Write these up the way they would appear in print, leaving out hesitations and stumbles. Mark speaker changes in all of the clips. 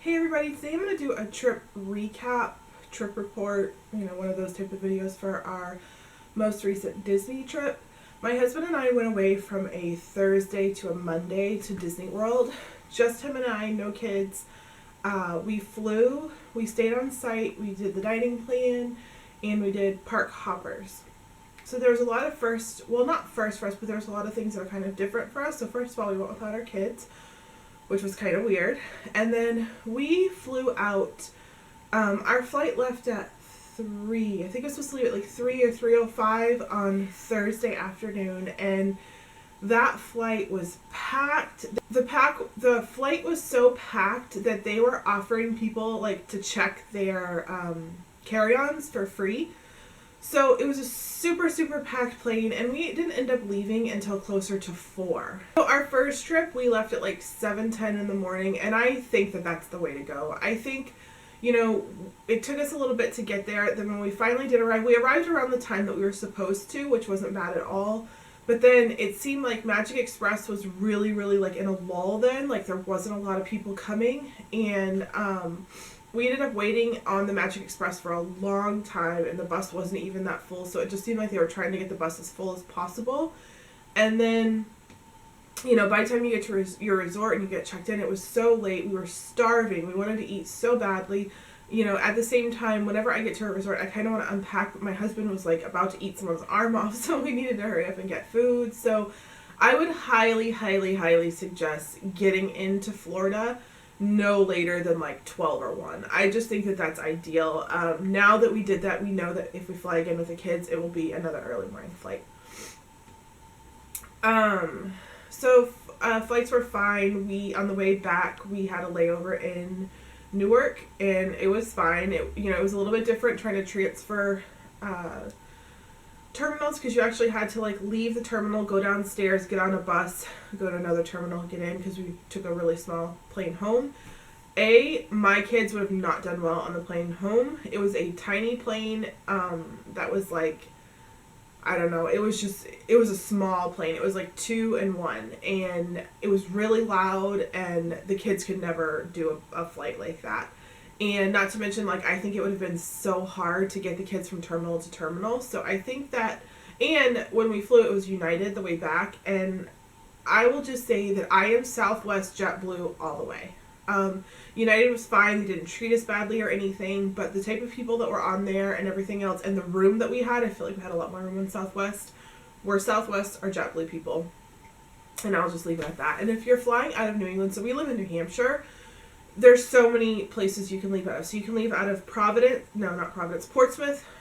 Speaker 1: Hey everybody, today I'm going to do a trip recap, trip report, one of those type of videos for our most recent Disney trip. My husband and I went away from a Thursday to a Monday to DisneyWorld. Just him and I, no kids. We flew, we stayed on site, we did the dining plan, and we did park hoppers. So there was a lot of not first for us, but there was a lot of things that were kind of different for us. So first of all, we went without our kids, which was kind of weird. And then we flew out. Our flight left at 3. I think it was supposed to leave at like 3 or 3:05 on Thursday afternoon. And that flight was packed. The flight was so packed that they were offering people like to check their carry-ons for free. So it was a super, super packed plane, and we didn't end up leaving until closer to 4. So our first trip, we left at like 7:10 in the morning, and I think that that's the way to go. I think, it took us a little bit to get there. Then when we finally did arrive, we arrived around the time that we were supposed to, which wasn't bad at all. But then it seemed like Magic Express was really, really like in a lull then. Like there wasn't a lot of people coming, and we ended up waiting on the Magic Express for a long time, and the bus wasn't even that full, so it just seemed like they were trying to get the bus as full as possible. And then, by the time you get to your resort and you get checked in, it was so late. We were starving. We wanted to eat so badly. At the same time, whenever I get to a resort, I kind of want to unpack, but my husband was like about to eat someone's arm off, so we needed to hurry up and get food. So I would highly, highly, highly suggest getting into Florida no later than like 12 or 1. I just think that that's ideal. Now that we did that, we know that if we fly again with the kids, it will be another early morning flight. Flights were fine. On the way back, we had a layover in Newark, and it was fine. It was a little bit different trying to transfer terminals, because you actually had to like leave the terminal, go downstairs, get on a bus, go to another terminal, get in, because we took a really small plane home. My kids would have not done well on the plane home. It was a tiny plane that was like, I don't know, it was a small plane. It was like 2 and 1, and it was really loud, and the kids could never do a flight like that. And not to mention, like, I think it would have been so hard to get the kids from terminal to terminal. So I think that, and when we flew, it was United the way back. And I will just say that I am Southwest JetBlue all the way. United was fine. They didn't treat us badly or anything. But the type of people that were on there and everything else, and the room that we had, I feel like we had a lot more room in Southwest. We're Southwest or JetBlue people. And I'll just leave it at that. And if you're flying out of New England, so we live in New Hampshire, there's so many places you can leave out of. So you can leave out of Portsmouth,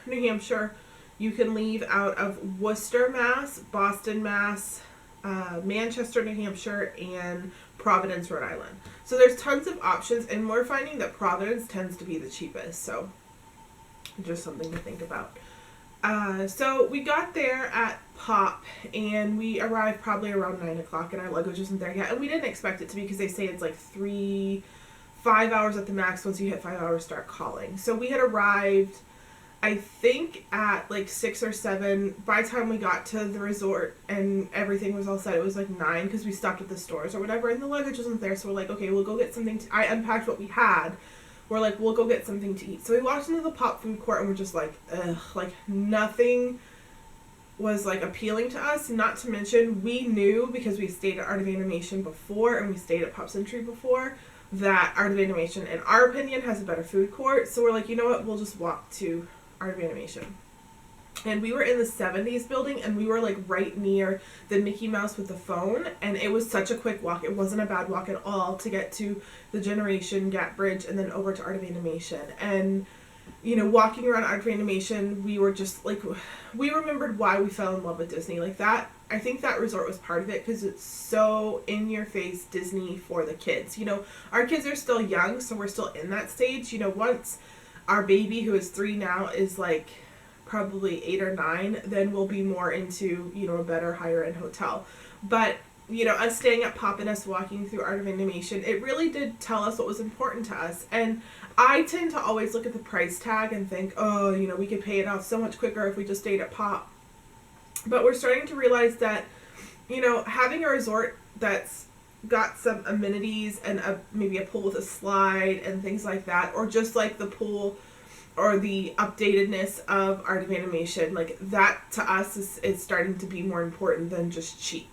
Speaker 1: New Hampshire. You can leave out of Worcester, Mass, Boston, Mass, Manchester, New Hampshire, and Providence, Rhode Island. So there's tons of options, and we're finding that Providence tends to be the cheapest. So just something to think about. So we got there at Pop, and we arrived probably around 9 o'clock, and our luggage wasn't there yet. And we didn't expect it to be, because they say it's like 5 hours at the max. Once you hit 5 hours, start calling. So we had arrived, I think, at like 6 or 7. By the time we got to the resort and everything was all set, it was like 9, because we stopped at the stores or whatever, and the luggage wasn't there. So we're like, okay, we'll go get something. I unpacked what we had. We're like, we'll go get something to eat. So we walked into the Pop food court, and we're just like, ugh, like nothing was like appealing to us. Not to mention, we knew, because we stayed at Art of Animation before, and we stayed at Pop Century before, that Art of Animation, in our opinion, has a better food court. So we're like, you know what, we'll just walk to Art of Animation. And we were in the 70s building, and we were like right near the Mickey Mouse with the phone, and it was such a quick walk. It wasn't a bad walk at all to get to the Generation Gap Bridge and then over to Art of Animation. And walking around Art of Animation, we were just like, we remembered why we fell in love with Disney. Like that, I think that resort was part of it, because it's so in your face Disney for the kids. Our kids are still young, so we're still in that stage. Once our baby, who is 3 now, is like probably 8 or 9, then we'll be more into, a better higher end hotel. But us staying at Pop and us walking through Art of Animation, it really did tell us what was important to us. And I tend to always look at the price tag and think, oh, we could pay it off so much quicker if we just stayed at Pop. But we're starting to realize that, having a resort that's got some amenities and maybe a pool with a slide and things like that, or just like the pool or the updatedness of Art of Animation, like that to us is starting to be more important than just cheap.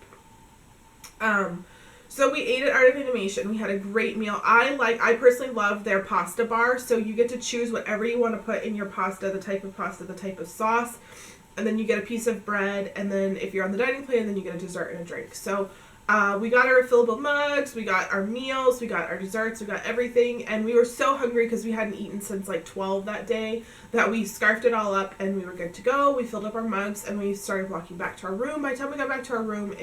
Speaker 1: So we ate at Art of Animation. We had a great meal. I personally love their pasta bar. So you get to choose whatever you want to put in your pasta, the type of sauce, and then you get a piece of bread. And then if you're on the dining plan, then you get a dessert and a drink. So we got our refillable mugs, we got our meals, we got our desserts, we got everything. And we were so hungry because we hadn't eaten since like 12 that day that we scarfed it all up and we were good to go. We filled up our mugs and we started walking back to our room. By the time we got back to our room,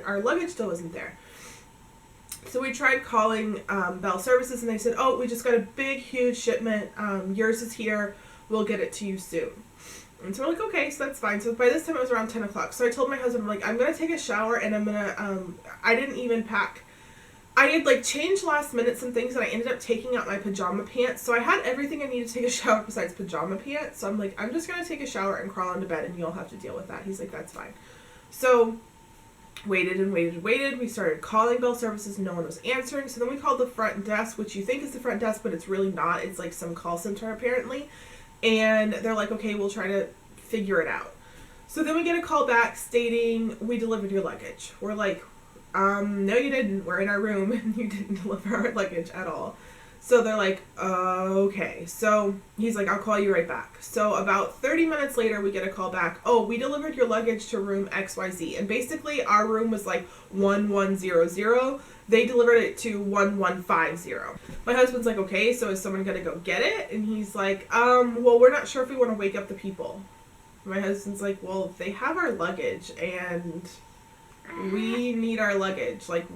Speaker 1: our luggage still wasn't there. So we tried calling Bell Services and they said, oh, we just got a big, huge shipment. Yours is here. We'll get it to you soon. And so we're like, okay, so that's fine. So by this time it was around 10 o'clock. So I told my husband, I'm like, I'm going to take a shower and I'm going to, I didn't even pack. I had like changed last minute some things and I ended up taking out my pajama pants. So I had everything I needed to take a shower besides pajama pants. So I'm like, I'm just going to take a shower and crawl into bed and you'll have to deal with that. He's like, that's fine. So waited and waited and waited. We started calling Bell Services. No one was answering. So then we called the front desk, which you think is the front desk, but it's really not. It's like some call center apparently. And they're like, okay, we'll try to figure it out. So then we get a call back stating, we delivered your luggage. We're like, no you didn't. We're in our room and you didn't deliver our luggage at all. So they're like, okay. So he's like, I'll call you right back. So about 30 minutes later, we get a call back. Oh, we delivered your luggage to room XYZ. And basically our room was like 1100. They delivered it to 1150. My husband's like, okay, so is someone going to go get it? And he's like, well, we're not sure if we want to wake up the people. My husband's like, well, they have our luggage and we need our luggage. Like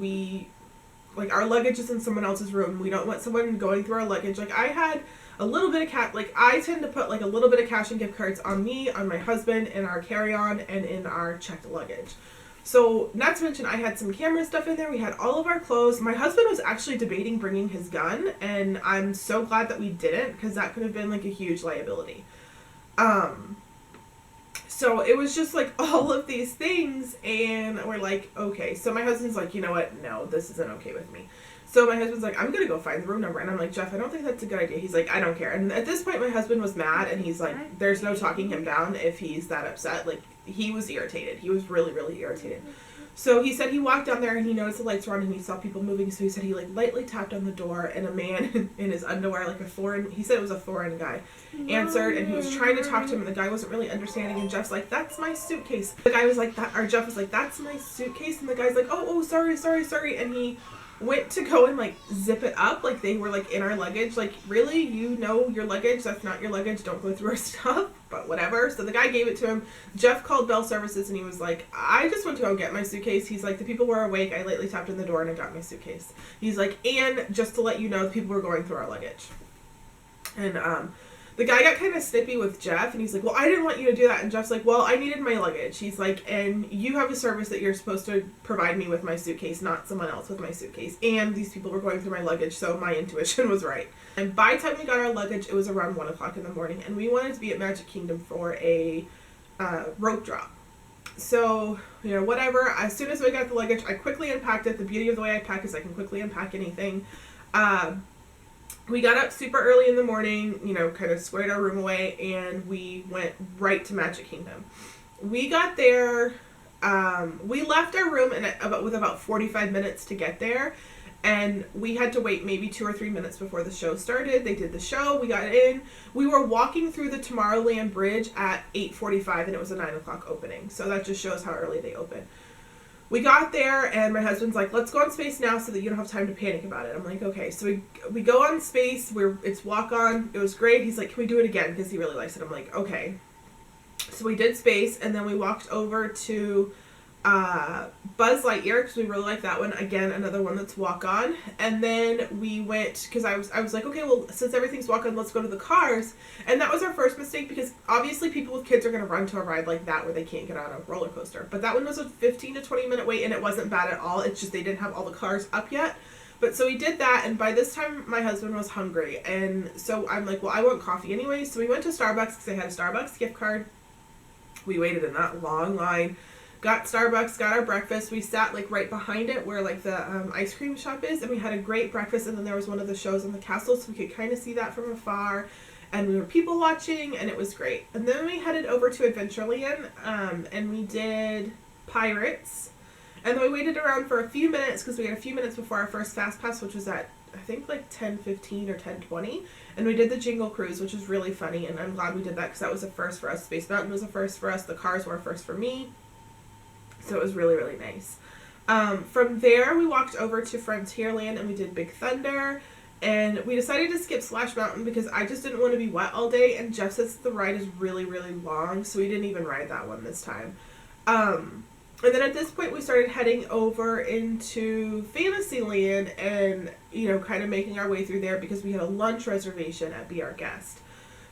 Speaker 1: our luggage is in someone else's room. We don't want someone going through our luggage. Like I had a little bit of cash. Like I tend to put like a little bit of cash and gift cards on me, on my husband, in our carry-on, and in our checked luggage. So not to mention I had some camera stuff in there. We had all of our clothes. My husband was actually debating bringing his gun, and I'm so glad that we didn't because that could have been like a huge liability. So it was just like all of these things and we're like, okay. So my husband's like, you know what? No, this isn't okay with me. So my husband's like, I'm going to go find the room number. And I'm like, Jeff, I don't think that's a good idea. He's like, I don't care. And at this point, my husband was mad and he's like, there's no talking him down if he's that upset. Like he was irritated. He was really, really irritated. So he said he walked down there and he noticed the lights were on and he saw people moving. So he said he like lightly tapped on the door and a man in his underwear, like he said it was a foreign guy, answered and he was trying to talk to him and the guy wasn't really understanding and Jeff's like, that's my suitcase. The guy was like, Jeff was like, that's my suitcase. And the guy's like, oh, sorry. And he went to go and like zip it up like they were like in our luggage. Like, really? You know your luggage? That's not your luggage. Don't go through our stuff. But whatever. So the guy gave it to him. Jeff called Bell Services and he was like, I just went to go get my suitcase. He's like, the people were awake. I lightly tapped on the door and I got my suitcase. He's like, and just to let you know, the people were going through our luggage. And the guy got kind of snippy with Jeff and he's like, well, I didn't want you to do that. And Jeff's like, well, I needed my luggage. He's like, and you have a service that you're supposed to provide me with my suitcase, not someone else with my suitcase. And these people were going through my luggage, so my intuition was right. And by the time we got our luggage, it was around 1 o'clock in the morning and we wanted to be at Magic Kingdom for a rope drop. So, you know, whatever. As soon as we got the luggage, I quickly unpacked it. The beauty of the way I pack is I can quickly unpack anything. We got up super early in the morning, you know, kind of squared our room away, and we went right to Magic Kingdom. We got there, we left our room with about 45 minutes to get there, and we had to wait maybe 2 or 3 minutes before the show started. They did the show, we got in. We were walking through the Tomorrowland Bridge at 8:45, and it was a 9 o'clock opening, so that just shows how early they open. We got there and my husband's like, let's go on Space now so that you don't have time to panic about it. I'm like, okay. So we go on Space, it's walk on. It was great. He's like, can we do it again? Because he really likes it. I'm like, okay. So we did Space and then we walked over to Buzz Lightyear because we really like that one. Again, another one that's walk on. And then we went, because I was like, okay, well, since everything's walk on, let's go to the cars. And that was our first mistake because obviously people with kids are going to run to a ride like that where they can't get on a roller coaster. But that one was a 15 to 20 minute wait and it wasn't bad at all. It's just they didn't have all the cars up yet. But so we did that, and by this time my husband was hungry. And so I'm like, well, I want coffee anyway. So we went to Starbucks because they had a Starbucks gift card. We waited in that long line. got Starbucks, got our breakfast. We sat like right behind it where like the ice cream shop is, and we had a great breakfast. And then there was one of the shows on the castle, so we could kind of see that from afar. And we were people watching, and it was great. And then we headed over to Adventureland, and we did Pirates. And then we waited around for a few minutes because we had a few minutes before our first Fast Pass, which was at, I think, like 10:15 or 10:20. And we did the Jingle Cruise, which was really funny. And I'm glad we did that because that was a first for us. Space Mountain was a first for us. The cars were a first for me. So it was really, really nice. From there, we walked over to Frontierland, and we did Big Thunder. And we decided to skip Splash Mountain because I just didn't want to be wet all day. And Jeff says the ride is really, really long. So we didn't even ride that one this time. And then at this point, we started heading over into Fantasyland and, you know, kind of making our way through there because we had a lunch reservation at Be Our Guest.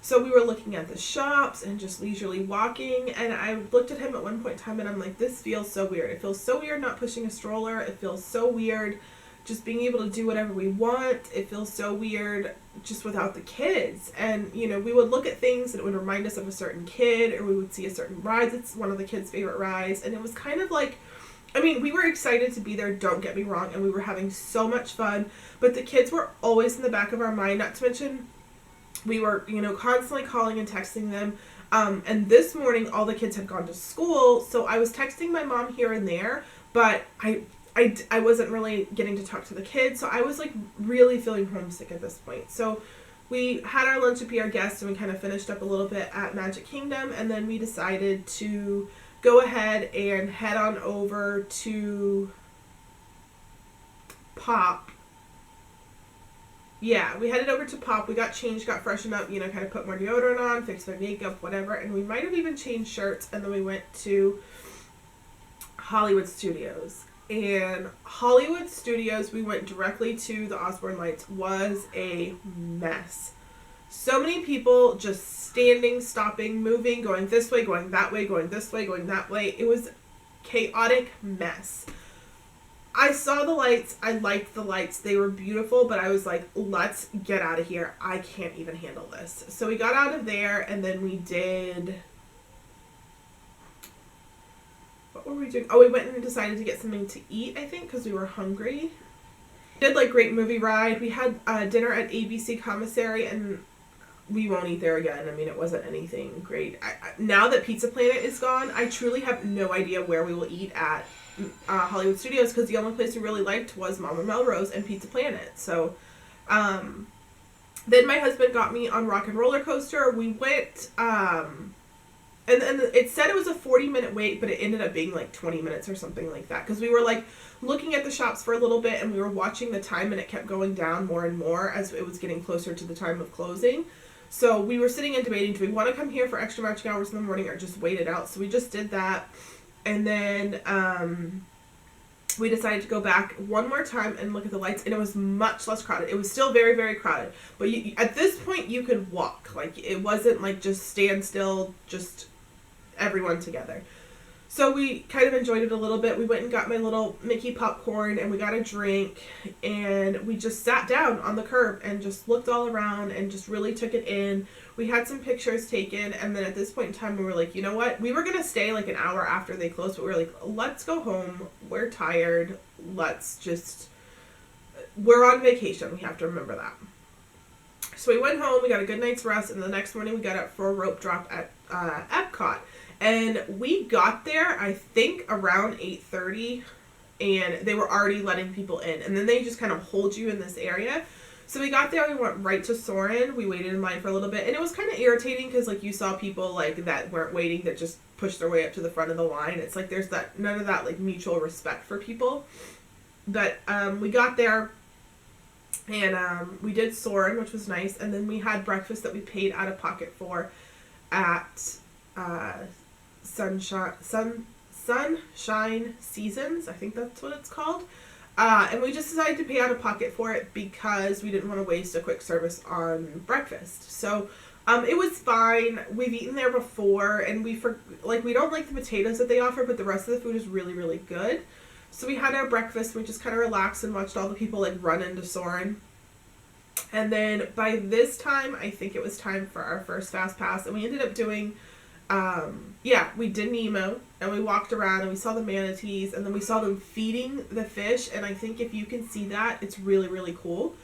Speaker 1: So we were looking at the shops and just leisurely walking. And I looked at him at one point in time and I'm like, this feels so weird. It feels so weird not pushing a stroller. It feels so weird just being able to do whatever we want. It feels so weird just without the kids. And, you know, we would look at things and it would remind us of a certain kid, or we would see a certain ride that's one of the kids' favorite rides. And it was kind of like, I mean, we were excited to be there, don't get me wrong, and we were having so much fun, but the kids were always in the back of our mind, not to mention we were, you know, constantly calling and texting them. And this morning, all the kids had gone to school, so I was texting my mom here and there, but I wasn't really getting to talk to the kids, so I was like really feeling homesick at this point. So we had our lunch at Be Our Guest and we kind of finished up a little bit at Magic Kingdom, and then we decided to go ahead and head on over to Pop. Yeah, we headed over to Pop. We got changed, got freshened up, you know, kind of put more deodorant on, fixed my makeup, whatever, and we might have even changed shirts, and then we went to Hollywood Studios. And Hollywood Studios, we went directly to the Osborne Lights, was a mess. So many people just standing, stopping, moving, going this way, going that way, going this way, going that way. It was chaotic mess. I saw the lights. I liked the lights. They were beautiful, but I was like, let's get out of here. I can't even handle this. So we got out of there, and then we did... What were we doing? Oh, we went and decided to get something to eat, I think, because we were hungry. We did, like, great movie ride. We had dinner at ABC Commissary, and we won't eat there again. I mean, it wasn't anything great. Now that Pizza Planet is gone, I truly have no idea where we will eat at Hollywood Studios, because the only place we really liked was Mama Melrose and Pizza Planet. So, then my husband got me on Rock and Roller Coaster. We went, and it said it was a 40-minute wait, but it ended up being like 20 minutes or something like that. Because we were like looking at the shops for a little bit, and we were watching the time, and it kept going down more and more as it was getting closer to the time of closing. So we were sitting and debating, do we want to come here for extra magic hours in the morning or just wait it out? So we just did that. And then we decided to go back one more time and look at the lights, and it was much less crowded. It was still very, very crowded. But at this point, you could walk. Like, it wasn't like just stand still, just everyone together. So we kind of enjoyed it a little bit. We went and got my little Mickey popcorn, and we got a drink, and we just sat down on the curb and just looked all around and just really took it in. We had some pictures taken, and then at this point in time, we were like, you know what? We were going to stay like an hour after they closed, but we were like, let's go home. We're tired. We're on vacation. We have to remember that. So we went home, we got a good night's rest, and the next morning we got up for a rope drop at Epcot. And we got there, I think, around 8:30, and they were already letting people in. And then they just kind of hold you in this area. So we got there, we went right to Soarin'. We waited in line for a little bit, and it was kind of irritating because, like, you saw people, like, that weren't waiting that just pushed their way up to the front of the line. It's like there's none of that, like, mutual respect for people. But we got there, and we did Soarin', which was nice. And then we had breakfast that we paid out of pocket for at Sunshine Seasons, I think that's what it's called. And we just decided to pay out of pocket for it because we didn't want to waste a quick service on breakfast. So it was fine. We've eaten there before, and we don't like the potatoes that they offer, but the rest of the food is really, really good. So we had our breakfast. We just kind of relaxed and watched all the people like run into Soarin'. And then by this time, I think it was time for our first Fast Pass, and we ended up doing yeah, we did Nemo, and we walked around, and we saw the manatees, and then we saw them feeding the fish, and I think if you can see that, it's really, really cool.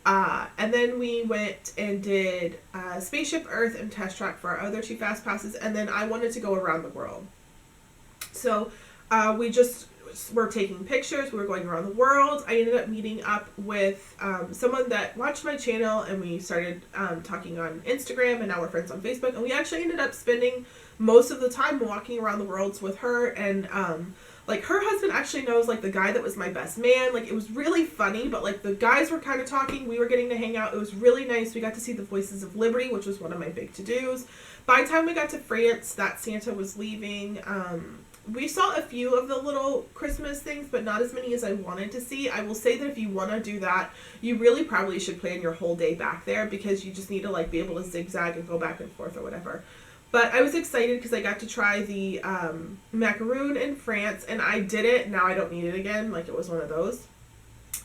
Speaker 1: And then we went and did Spaceship Earth and Test Track for our other 2 fast passes, and then I wanted to go around the world. So we just were taking pictures, we were going around the world. I ended up meeting up with someone that watched my channel, and we started talking on Instagram, and now we're friends on Facebook, and we actually ended up spending most of the time walking around the world with her, and like her husband actually knows like the guy that was my best man. Like it was really funny, but like the guys were kind of talking, we were getting to hang out. It was really nice. We got to see the Voices of Liberty, which was one of my big to-dos. By the time we got to France, that Santa was leaving. We saw a few of the little Christmas things, but not as many as I wanted to see. I will say that if you want to do that, you really probably should plan your whole day back there, because you just need to like be able to zigzag and go back and forth or whatever. But I was excited because I got to try the macaroon in France, and I did it. Now I don't need it again. Like, it was one of those.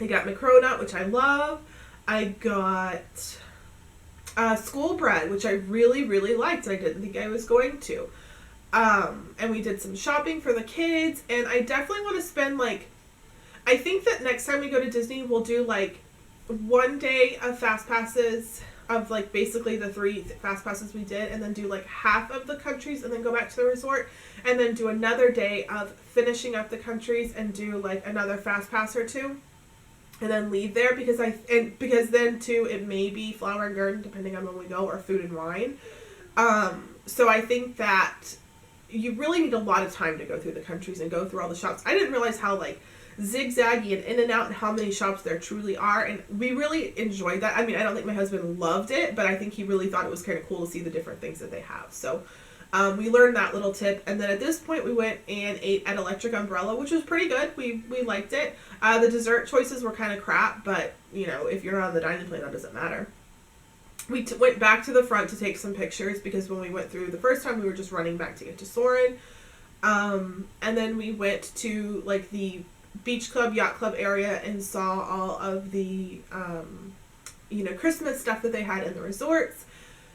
Speaker 1: I got macronut, which I love. I got school bread, which I really, really liked. I didn't think I was going to. And we did some shopping for the kids, and I definitely want to spend, like, I think that next time we go to Disney, we'll do, like, 1 day of fast passes, of like basically the 3 fast passes we did, and then do like half of the countries and then go back to the resort, and then do another day of finishing up the countries and do like another fast pass or 2, and then leave there, because then too it may be Flower and Garden depending on when we go, or Food and Wine. So I think that you really need a lot of time to go through the countries and go through all the shops. I didn't realize how like zigzaggy and in and out and how many shops there truly are, and we really enjoyed that. I mean, I don't think my husband loved it, but I think he really thought it was kind of cool to see the different things that they have. So we learned that little tip, and then at this point we went and ate at Electric Umbrella, which was pretty good. We liked it. The dessert choices were kind of crap, but you know, if you're on the dining plan, that doesn't matter. We went back to the front to take some pictures, because when we went through the first time, we were just running back to get to Soarin'. And then we went to like the Beach Club, Yacht Club area, and saw all of the, you know, Christmas stuff that they had in the resorts.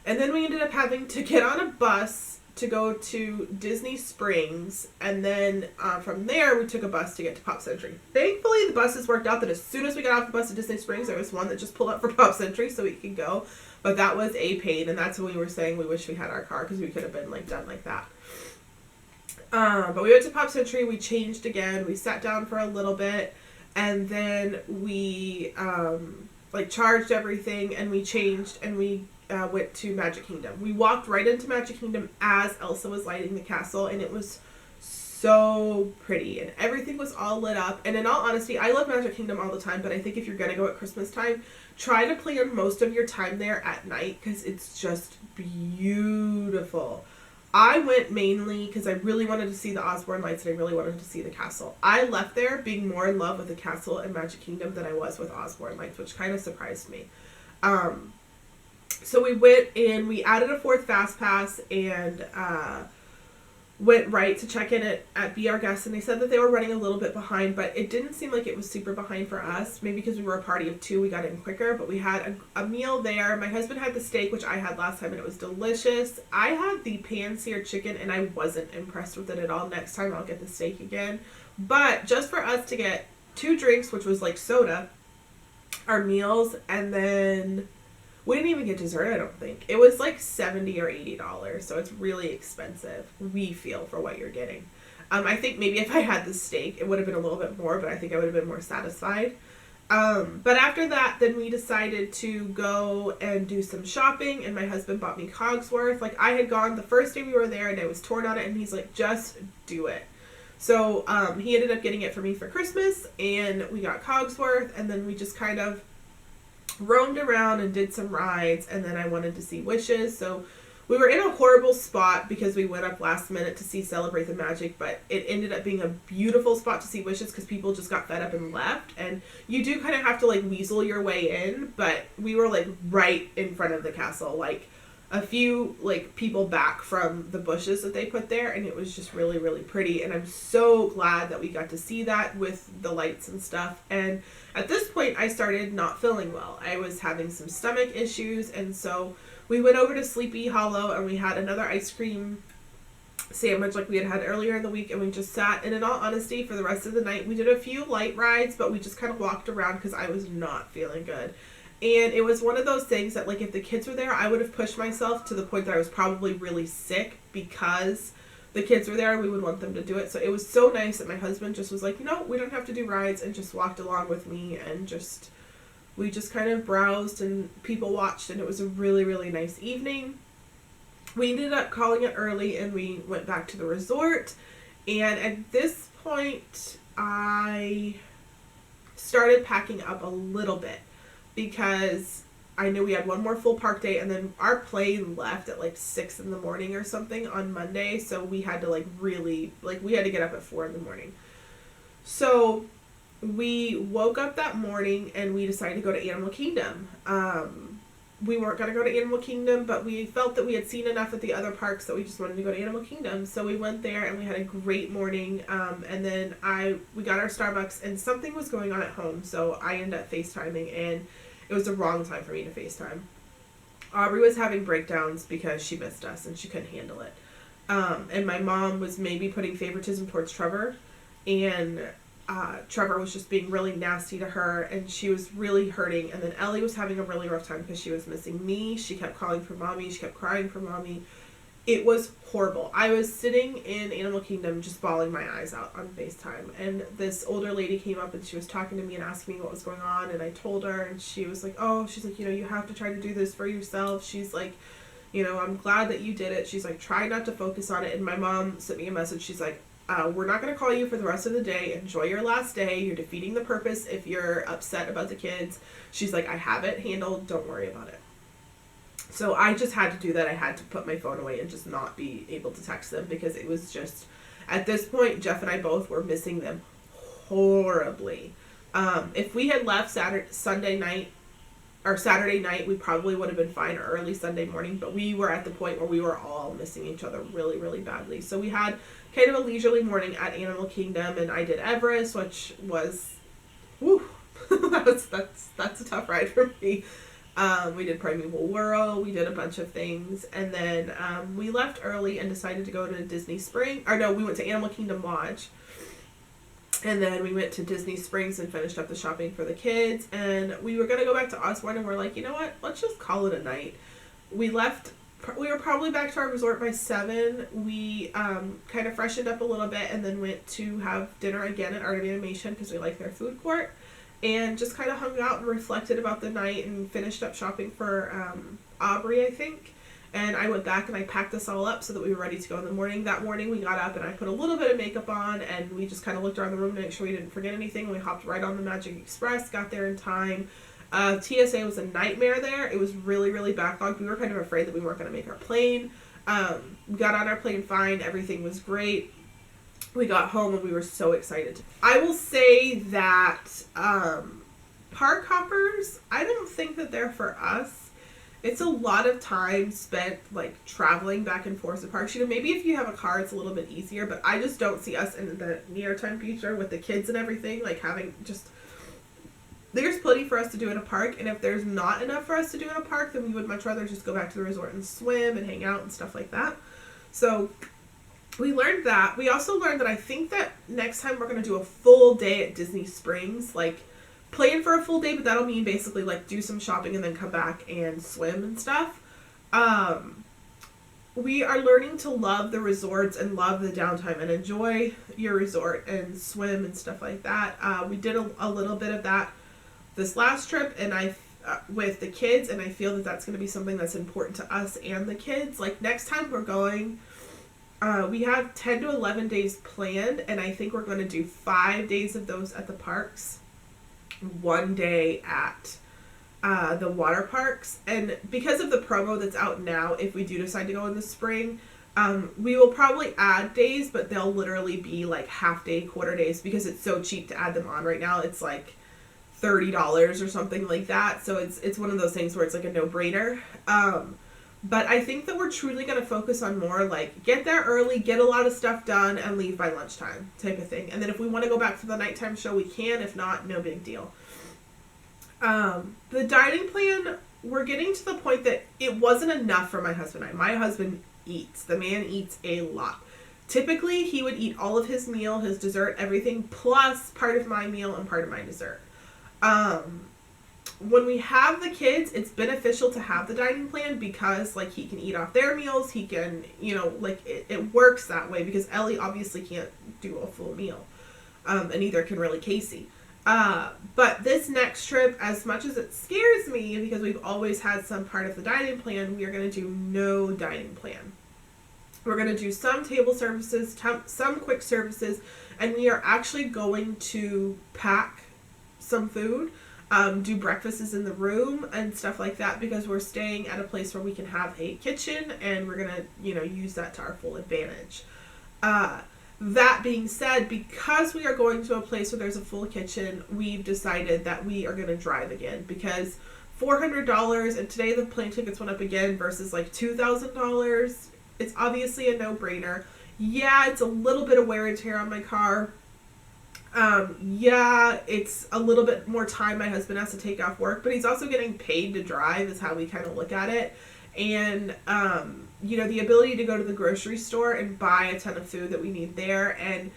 Speaker 1: And then we ended up having to get on a bus to go to Disney Springs, and then from there we took a bus to get to Pop Century. Thankfully, the buses worked out that as soon as we got off the bus at Disney Springs, there was one that just pulled up for Pop Century so we could go. But that was a pain, and that's when we were saying we wish we had our car, because we could have been like done like that. But we went to Pop Century, we changed again, we sat down for a little bit, and then we like charged everything, and we changed, and we went to Magic Kingdom. We walked right into Magic Kingdom as Elsa was lighting the castle, and it was so pretty, and everything was all lit up. And in all honesty, I love Magic Kingdom all the time, but I think if you're gonna go at Christmas time, try to plan most of your time there at night, because it's just beautiful. I went mainly because I really wanted to see the Osborne lights, and I really wanted to see the castle. I left there being more in love with the castle and Magic Kingdom than I was with Osborne lights, which kind of surprised me. So we went and we added a 4th fast pass, and went right to check in at Be Our Guest, and they said that they were running a little bit behind, but it didn't seem like it was super behind for us. Maybe because we were a party of 2, we got in quicker, but we had a meal there. My husband had the steak, which I had last time, and it was delicious. I had the pan-seared chicken, and I wasn't impressed with it at all. Next time I'll get the steak again. But just for us to get 2 drinks, which was like soda, our meals, and then we didn't even get dessert, I don't think. It was like $70 or $80, so it's really expensive, we feel, for what you're getting. I think maybe if I had the steak, it would have been a little bit more, but I think I would have been more satisfied. But after that, then we decided to go and do some shopping, and my husband bought me Cogsworth. Like, I had gone the first day we were there, and I was torn on it, and he's like, just do it. So he ended up getting it for me for Christmas, and we got Cogsworth, and then we just kind of roamed around and did some rides, and then I wanted to see Wishes. So we were in a horrible spot because we went up last minute to see Celebrate the Magic, but it ended up being a beautiful spot to see Wishes because people just got fed up and left, and you do kind of have to like weasel your way in, but we were like right in front of the castle, like a few like people back from the bushes that they put there, and it was just really, really pretty, and I'm so glad that we got to see that with the lights and stuff. And at this point I started not feeling well. I was having some stomach issues, and so we went over to Sleepy Hollow and we had another ice cream sandwich like we had earlier in the week, and we just sat. And in all honesty, for the rest of the night, we did a few light rides, but we just kind of walked around because I was not feeling good. And it was one of those things that, like, if the kids were there, I would have pushed myself to the point that I was probably really sick because the kids were there and we would want them to do it. So it was so nice that my husband just was like, no, we don't have to do rides, and just walked along with me, and we just kind of browsed and people watched, and it was a really, really nice evening. We ended up calling it early and we went back to the resort. And at this point, I started packing up a little bit because I knew we had one more full park day, and then our plane left at like 6 in the morning or something on Monday. So we had to we had to get up at 4 in the morning. So we woke up that morning and we decided to go to Animal Kingdom. We weren't going to go to Animal Kingdom, but we felt that we had seen enough at the other parks that we just wanted to go to Animal Kingdom. So we went there and we had a great morning. And then we got our Starbucks, and something was going on at home. So I ended up FaceTiming, and it was the wrong time for me to FaceTime. Aubrey was having breakdowns because she missed us and she couldn't handle it. And my mom was maybe putting favoritism towards Trevor, and Trevor was just being really nasty to her, and she was really hurting. And then Ellie was having a really rough time because she was missing me. She kept calling for mommy. She kept crying for mommy. It was horrible. I was sitting in Animal Kingdom just bawling my eyes out on FaceTime, and this older lady came up and she was talking to me and asking me what was going on, and I told her, and she was like, she's like, you have to try to do this for yourself. She's like, I'm glad that you did it. She's like, try not to focus on it. And my mom sent me a message. She's like, we're not going to call you for the rest of the day. Enjoy your last day. You're defeating the purpose if you're upset about the kids. She's like, I have it handled. Don't worry about it. So I just had to do that. I had to put my phone away and just not be able to text them, because it was just, at this point, Jeff and I both were missing them horribly. If we had left Saturday night, we probably would have been fine, or early Sunday morning, but we were at the point where we were all missing each other really, really badly. So we had kind of a leisurely morning at Animal Kingdom, and I did Everest, which was, that's a tough ride for me. We did Primeval Whirl, we did a bunch of things, and then we left early and decided to go to we went to Animal Kingdom Lodge, and then we went to Disney Springs and finished up the shopping for the kids, and we were going to go back to Osborne, and we're like, you know what, let's just call it a night. We were probably back to our resort by 7. We kind of freshened up a little bit, and then went to have dinner again at Art of Animation because we like their food court, and just kind of hung out and reflected about the night, and finished up shopping for Aubrey, I think. And I went back and I packed us all up so that we were ready to go in the morning. That morning we got up and I put a little bit of makeup on, and we just kind of looked around the room to make sure we didn't forget anything. We hopped right on the Magic Express, got there in time. TSA was a nightmare there. It was really, really backlogged. We were kind of afraid that we weren't going to make our plane. We got on our plane fine. Everything was great. We got home and we were so excited. I will say that park hoppers, I don't think that they're for us. It's a lot of time spent like traveling back and forth to parks. Maybe if you have a car, it's a little bit easier, but I just don't see us in the near time future with the kids and everything, like having just, there's plenty for us to do in a park. And if there's not enough for us to do in a park, then we would much rather just go back to the resort and swim and hang out and stuff like that. So we learned that. We also learned that I think that next time we're going to do a full day at Disney Springs, like plan for a full day, but that'll mean basically like do some shopping and then come back and swim and stuff. We are learning to love the resorts and love the downtime and enjoy your resort and swim and stuff like that. We did a little bit of that this last trip, and with the kids, and I feel that that's going to be something that's important to us and the kids. Like next time we're going, we have 10 to 11 days planned, and I think we're going to do 5 days of those at the parks, 1 day at the water parks. And because of the promo that's out now, if we do decide to go in the spring, we will probably add days, but they'll literally be like half day, quarter days, because it's so cheap to add them on right now. It's like $30 or something like that. So it's one of those things where it's like a no-brainer. But I think that we're truly going to focus on more like get there early, get a lot of stuff done, and leave by lunchtime type of thing. And then if we want to go back for the nighttime show, we can. If not, no big deal. The dining plan, we're getting to the point that it wasn't enough for my husband and I. My husband eats. The man eats a lot. Typically, he would eat all of his meal, his dessert, everything, plus part of my meal and part of my dessert. When we have the kids, it's beneficial to have the dining plan because, like, he can eat off their meals. He can, you know, like, it works that way because Ellie obviously can't do a full meal. And neither can really Casey. But this next trip, as much as it scares me, because we've always had some part of the dining plan, we are going to do no dining plan. We're going to do some table services, some quick services, and we are actually going to pack some food, do breakfasts in the room and stuff like that, because we're staying at a place where we can have a kitchen, and we're going to, you know, use that to our full advantage. That being said, because we are going to a place where there's a full kitchen, we've decided that we are going to drive again, because $400, and today the plane tickets went up again versus like $2,000. It's obviously a no-brainer. Yeah, it's a little bit of wear and tear on my car. Yeah, it's a little bit more time my husband has to take off work, but he's also getting paid to drive is how we kind of look at it. And, you know, the ability to go to the grocery store and buy a ton of food that we need there. And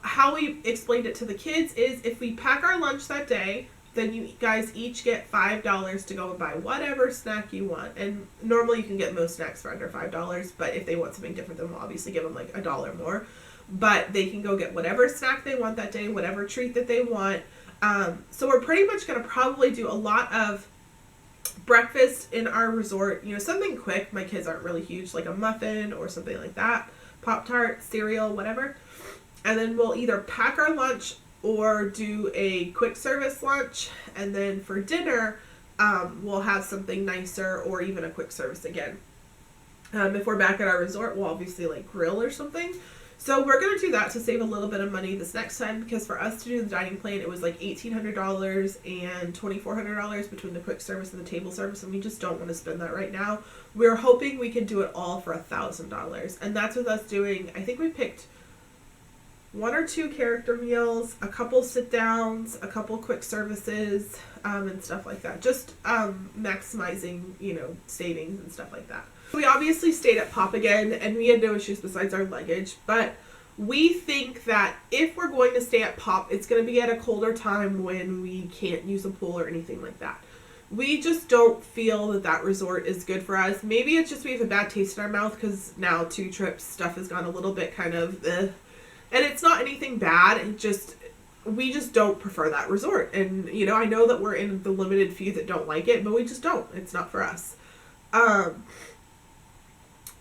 Speaker 1: how we explained it to the kids is if we pack our lunch that day, then you guys each get $5 to go and buy whatever snack you want. And normally you can get most snacks for under $5, but if they want something different, then we'll obviously give them like $1 more. But they can go get whatever snack they want that day, whatever treat that they want. So we're pretty much going to probably do a lot of breakfast in our resort, you know, something quick. My kids aren't really huge, like a muffin or something like that, Pop-Tart, cereal, whatever. And then we'll either pack our lunch or do a quick service lunch, and then for dinner we'll have something nicer or even a quick service again. If we're back at our resort, we'll obviously like grill or something. So we're going to do that to save a little bit of money this next time, because for us to do the dining plan, it was like $1,800 and $2,400 between the quick service and the table service, and we just don't want to spend that right now. We're hoping we can do it all for $1,000, and that's with us doing, I think we picked 1 or 2 character meals, a couple sit downs, a couple quick services, and stuff like that. Just maximizing, you know, savings and stuff like that. We obviously stayed at Pop again, and we had no issues besides our luggage, but we think that if we're going to stay at Pop, it's going to be at a colder time when we can't use a pool or anything like that. We just don't feel that that resort is good for us. Maybe it's just we have a bad taste in our mouth because now 2 trips, stuff has gone a little bit kind of and it's not anything bad. It just, we just don't prefer that resort. And, you know, I know that we're in the limited few that don't like it, but we just don't. It's not for us.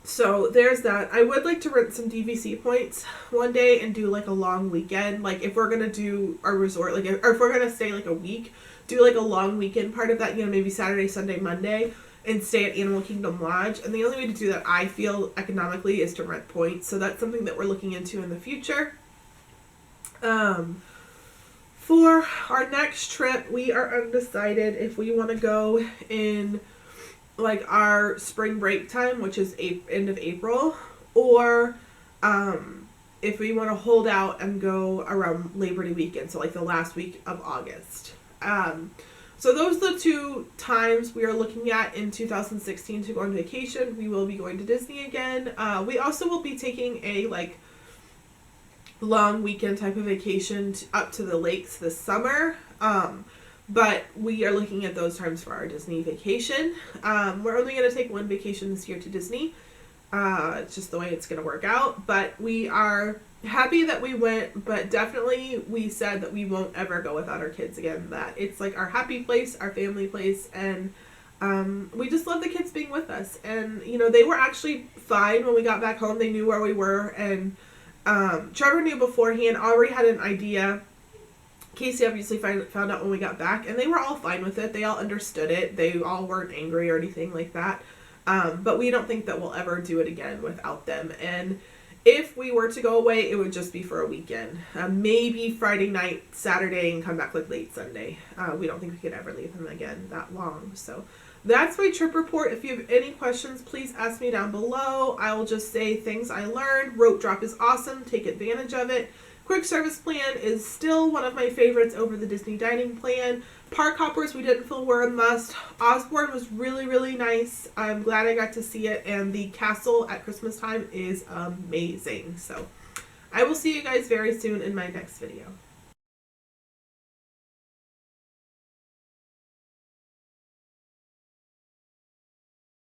Speaker 1: So there's that. I would like to rent some DVC points one day and do like a long weekend. Like if we're going to do our resort, like, or if we're going to stay like a week, do like a long weekend part of that, you know, maybe Saturday, Sunday, Monday, and stay at Animal Kingdom Lodge. And the only way to do that, I feel, economically is to rent points. So that's something that we're looking into in the future. For our next trip, we are undecided if we want to go in like our spring break time, which is end of April, or if we want to hold out and go around Labor Day weekend, so like the last week of August. So those are the 2 times we are looking at in 2016 to go on vacation. We will be going to Disney again. We also will be taking a like long weekend type of vacation up to the lakes this summer. But we are looking at those times for our Disney vacation. We're only going to take 1 vacation this year to Disney. It's just the way it's going to work out. But we are happy that we went, but definitely we said that we won't ever go without our kids again. That it's like our happy place, our family place, and we just love the kids being with us. And, you know, they were actually fine when we got back home. They knew where we were, and Trevor knew beforehand, already had an idea. Casey obviously found out when we got back, and they were all fine with it. They all understood it. They all weren't angry or anything like that. But we don't think that we'll ever do it again without them. And if we were to go away, it would just be for a weekend. Maybe Friday night, Saturday, and come back like late Sunday. We don't think we could ever leave them again that long. So that's my trip report. If you have any questions, please ask me down below. I will just say things I learned. Rope drop is awesome. Take advantage of it. Quick service plan is still one of my favorites over the Disney dining plan. Park hoppers we didn't feel were a must. Osborne was really, really nice. I'm glad I got to see it, and the castle at Christmas time is amazing. So I will see you guys very soon in my next video.